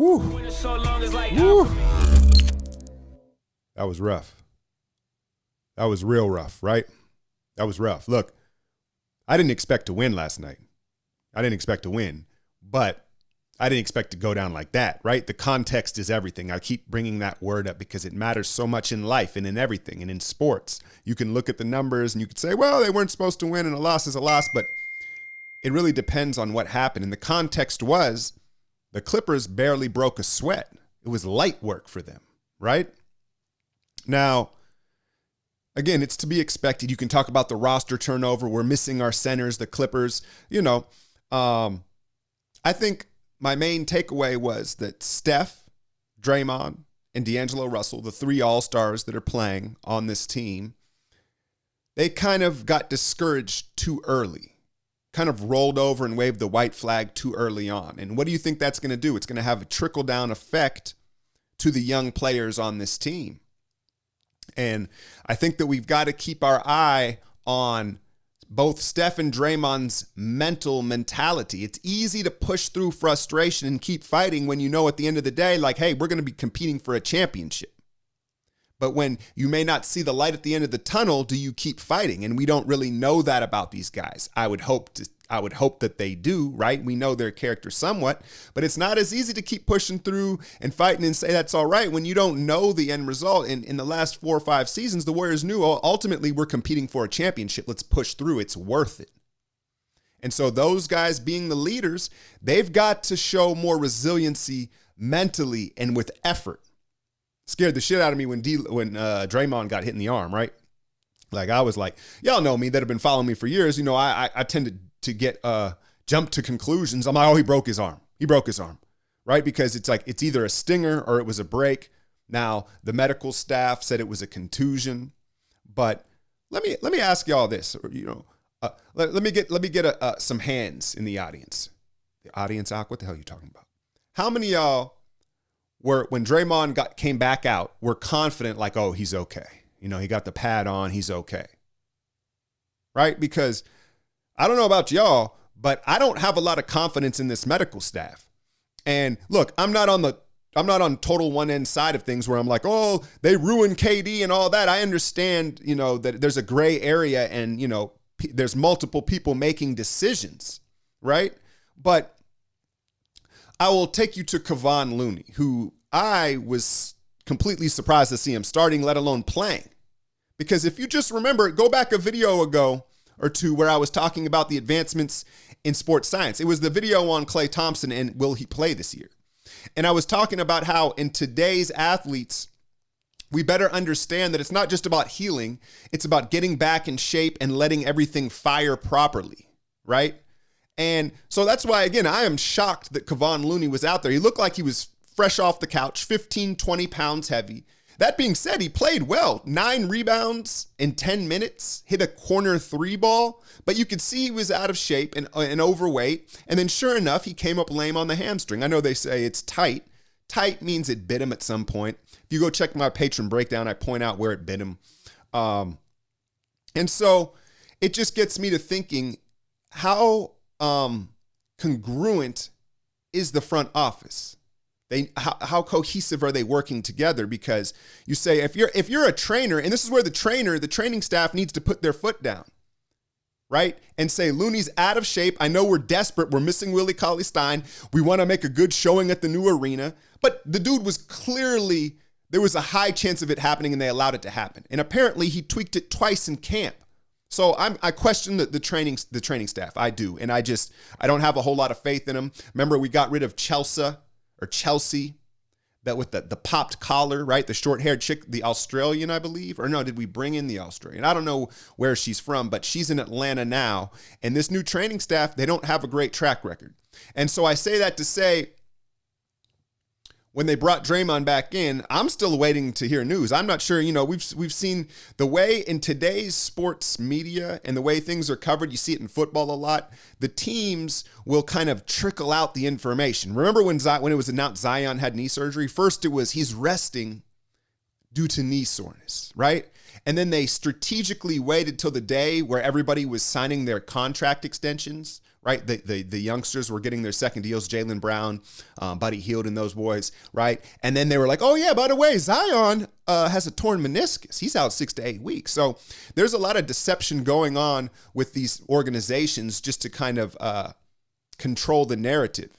Woo. Woo. That was rough. That was real rough, right? That was rough. Look, I didn't expect to win last night. I didn't expect to win, but I didn't expect to go down like that, right? The context is everything. I keep bringing that word up because it matters so much in life and in everything and in sports. You can look at the numbers and you could say, well, they weren't supposed to win and a loss is a loss, but it really depends on what happened. And the context was the Clippers barely broke a sweat. It was light work for them, right? Now, again, it's to be expected. You can talk about the roster turnover. We're missing our centers, the Clippers. I think my main takeaway was that Steph, Draymond, and D'Angelo Russell, the three all-stars that are playing on this team, they kind of got discouraged too early, kind of rolled over and waved the white flag too early on. And what do you think that's going to do? It's going to have a trickle-down effect to the young players on this team. And I think that we've got to keep our eye on both Steph and Draymond's mentality. It's easy to push through frustration and keep fighting when you know at the end of the day, like, hey, we're going to be competing for a championship. But when you may not see the light at the end of the tunnel, do you keep fighting? And we don't really know that about these guys. I would hope that they do, right? We know their character somewhat, but it's not as easy to keep pushing through and fighting and say that's all right when you don't know the end result. In the last 4 or 5 seasons, the Warriors knew ultimately we're competing for a championship. Let's push through. It's worth it. And so those guys being the leaders, they've got to show more resiliency mentally and with effort. Scared the shit out of me when Draymond got hit in the arm, right? Like I was like, y'all know me that have been following me for years. I tend to get jump to conclusions. I'm like, oh, he broke his arm. He broke his arm, right? Because it's like it's either a stinger or it was a break. Now the medical staff said it was a contusion, but let me ask y'all this. Let me get some hands in the audience. The audience, what the hell are you talking about? How many of y'all were, when Draymond came back out, were confident like, oh, he's okay. He got the pad on, he's okay. Right? Because I don't know about y'all, but I don't have a lot of confidence in this medical staff. And look, I'm not on total one end side of things where I'm like, oh, they ruined KD and all that. I understand, that there's a gray area and, there's multiple people making decisions, right? But I will take you to Kevon Looney, who I was completely surprised to see him starting, let alone playing. Because if you just remember, go back a video ago or two where I was talking about the advancements in sports science. It was the video on Klay Thompson and will he play this year? And I was talking about how in today's athletes, we better understand that it's not just about healing. It's about getting back in shape and letting everything fire properly, right? And so that's why, again, I am shocked that Kevon Looney was out there. He looked like he was fresh off the couch, 15, 20 pounds heavy. That being said, he played well. 9 rebounds in 10 minutes, hit a corner 3 ball, but you could see he was out of shape and overweight. And then sure enough, he came up lame on the hamstring. I know they say it's tight. Tight means it bit him at some point. If you go check my patron breakdown, I point out where it bit him. And so it just gets me to thinking, how congruent is the front office? How cohesive are they working together? Because you say, if you're a trainer, and this is where the training staff needs to put their foot down, right? And say, Looney's out of shape. I know we're desperate. We're missing Willie Cauley-Stein. We want to make a good showing at the new arena. But the dude was clearly, there was a high chance of it happening and they allowed it to happen. And apparently he tweaked it twice in camp. So I question the training staff. I do. And I don't have a whole lot of faith in them. Remember, we got rid of Chelsea, that with the popped collar, right? The short-haired chick, the Australian, I believe. Or no, did we bring in the Australian? I don't know where she's from, but she's in Atlanta now. And this new training staff, they don't have a great track record. And so I say that to say, when they brought Draymond back in, I'm still waiting to hear news. I'm not sure, we've seen the way in today's sports media and the way things are covered, you see it in football a lot, the teams will kind of trickle out the information. Remember when it was announced Zion had knee surgery? First it was he's resting due to knee soreness, right? And then they strategically waited till the day where everybody was signing their contract extensions right? The youngsters were getting their second deals, Jaylen Brown, Buddy Hield and those boys, right? And then they were like, oh yeah, by the way, Zion has a torn meniscus. He's out 6 to 8 weeks. So there's a lot of deception going on with these organizations just to kind of control the narrative.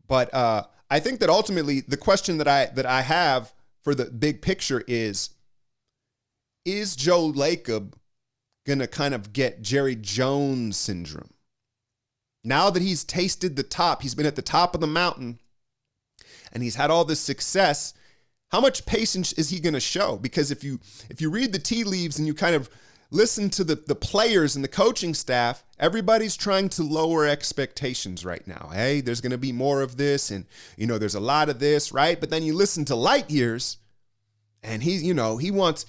But I think that ultimately the question that I have for the big picture is Joe Lacob going to kind of get Jerry Jones syndrome? Now that he's tasted the top, he's been at the top of the mountain, and he's had all this success, how much patience is he going to show? Because if you read the tea leaves and you kind of listen to the players and the coaching staff, everybody's trying to lower expectations right now. Hey, there's going to be more of this, and there's a lot of this, right? But then you listen to Light Years, and he wants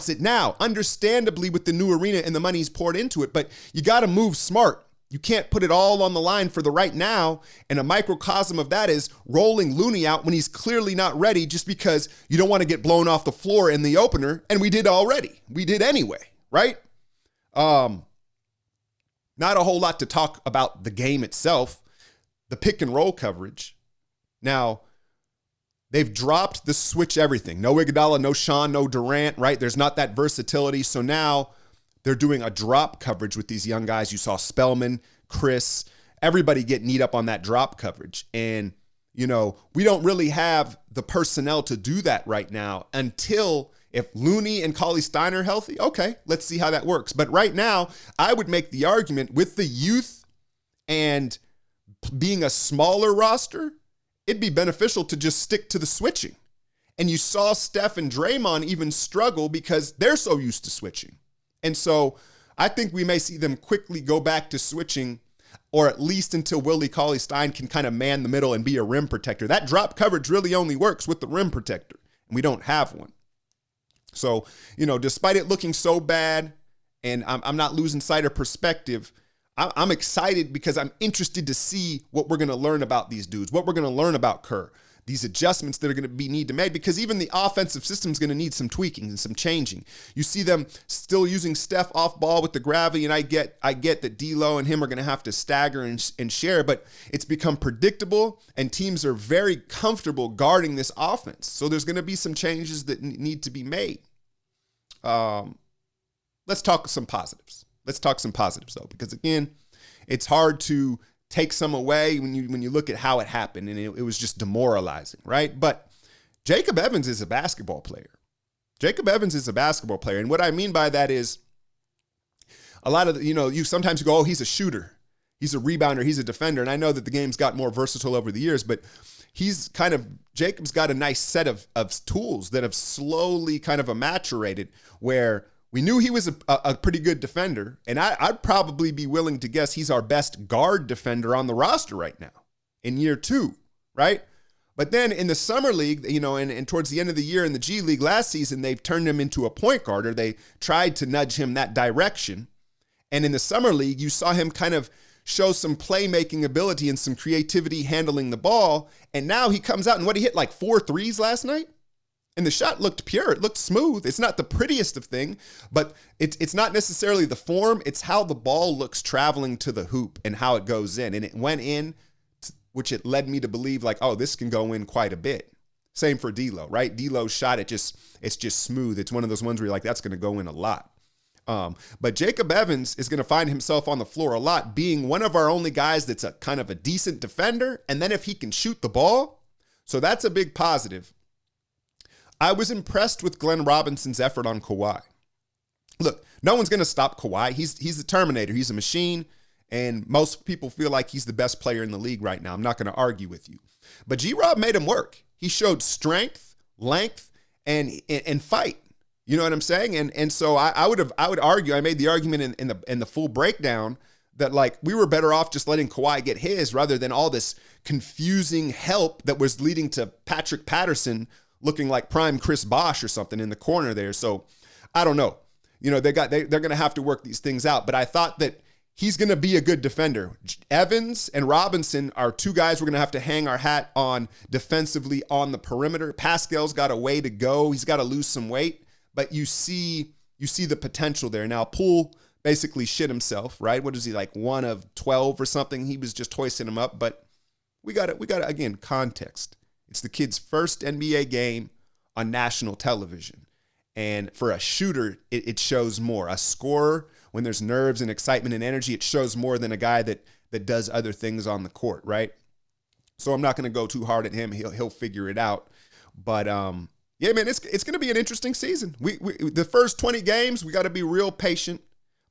it now, understandably with the new arena and the money he's poured into it. But you got to move smart. You can't put it all on the line for the right now. And a microcosm of that is rolling Looney out when he's clearly not ready, just because you don't want to get blown off the floor in the opener. And we did already. We did anyway, right? Not a whole lot to talk about the game itself, the pick and roll coverage. Now, they've dropped the switch everything. No Iguodala, no Sean, no Durant, right? There's not that versatility. So now they're doing a drop coverage with these young guys. You saw Spellman, Chris, everybody get kneed up on that drop coverage. And, we don't really have the personnel to do that right now until if Looney and Cauley-Stein are healthy. Okay, let's see how that works. But right now, I would make the argument with the youth and being a smaller roster, it'd be beneficial to just stick to the switching. And you saw Steph and Draymond even struggle because they're so used to switching. And so I think we may see them quickly go back to switching, or at least until Willie Cauley-Stein can kind of man the middle and be a rim protector. That drop coverage really only works with the rim protector, and we don't have one. So, despite it looking so bad, and I'm not losing sight of perspective, I'm excited because I'm interested to see what we're going to learn about these dudes, what we're going to learn about Kerr, these adjustments that are going to be need to make, because even the offensive system is going to need some tweaking and some changing. You see them still using Steph off ball with the gravity, and I get that D'Lo and him are going to have to stagger and share, but it's become predictable, and teams are very comfortable guarding this offense. So there's going to be some changes that need to be made. Let's talk some positives. Let's talk some positives, though, because, again, it's hard to take some away when you look at how it happened, and it was just demoralizing, right? But Jacob Evans is a basketball player. And what I mean by that is a lot of, you sometimes go, oh, he's a shooter. He's a rebounder. He's a defender. And I know that the game's got more versatile over the years, but Jacob's got a nice set of tools that have slowly kind of maturated, where we knew he was a pretty good defender, and I'd probably be willing to guess he's our best guard defender on the roster right now in year 2, right? But then in the summer league, and towards the end of the year in the G League last season, they've turned him into a point guard, or they tried to nudge him that direction. And in the summer league, you saw him kind of show some playmaking ability and some creativity handling the ball. And now he comes out, and he hit like 4 threes last night? And the shot looked pure. It looked smooth. It's not the prettiest of thing, but it's not necessarily the form. It's how the ball looks traveling to the hoop and how it goes in. And it went in, which it led me to believe like, oh, this can go in quite a bit. Same for D'Lo, right? D'Lo's shot, it's just smooth. It's one of those ones where you're like, that's going to go in a lot. But Jacob Evans is going to find himself on the floor a lot, being one of our only guys that's a kind of a decent defender. And then if he can shoot the ball, so that's a big positive. I was impressed with Glenn Robinson's effort on Kawhi. Look, no one's going to stop Kawhi. He's the Terminator. He's a machine, and most people feel like he's the best player in the league right now. I'm not going to argue with you. But G-Rob made him work. He showed strength, length, and fight. You know what I'm saying? And so I would argue, I made the argument in the full breakdown that like we were better off just letting Kawhi get his rather than all this confusing help that was leading to Patrick Patterson looking like prime Chris Bosh or something in the corner there. So I don't know. They're going to have to work these things out. But I thought that he's going to be a good defender. Evans and Robinson are 2 guys we're going to have to hang our hat on defensively on the perimeter. Pascal's got a way to go. He's got to lose some weight, but you see the potential there. Now Poole basically shit himself, right? What is he, like 1 of 12 or something? He was just hoisting him up. But we got to, again, context. It's the kid's first NBA game on national television. And for a shooter, it shows more. A scorer, when there's nerves and excitement and energy, it shows more than a guy that does other things on the court, right? So I'm not going to go too hard at him. He'll figure it out. But yeah, man, it's going to be an interesting season. We the first 20 games, we got to be real patient.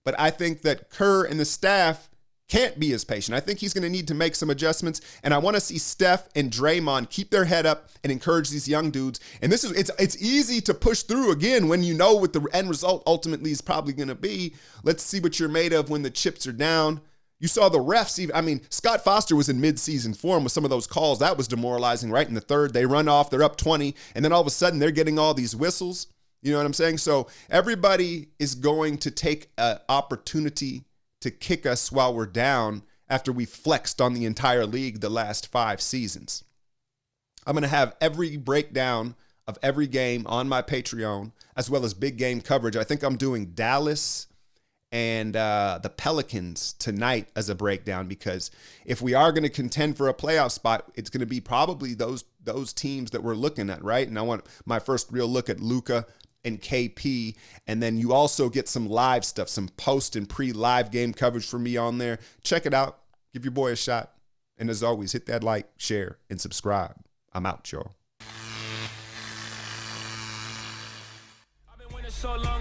But I think that Kerr and the staff can't be as patient. I think he's going to need to make some adjustments. And I want to see Steph and Draymond keep their head up and encourage these young dudes. And it's easy to push through again when you know what the end result ultimately is probably going to be. Let's see what you're made of when the chips are down. You saw the refs even. I mean, Scott Foster was in mid-season form with some of those calls. That was demoralizing, right? In the third, they run off, they're up 20, and then all of a sudden they're getting all these whistles. You know what I'm saying? So everybody is going to take an opportunity to kick us while we're down after we flexed on the entire league the last 5 seasons. I'm going to have every breakdown of every game on my Patreon, as well as big game coverage. I think I'm doing Dallas and the Pelicans tonight as a breakdown, because if we are going to contend for a playoff spot, it's going to be probably those teams that we're looking at, right? And I want my first real look at Luka and KP, and then you also get some live stuff, some post and pre-live game coverage for me on there. Check it out. Give your boy a shot. And as always, hit that like, share, and subscribe. I'm out, y'all. I've been winning so long.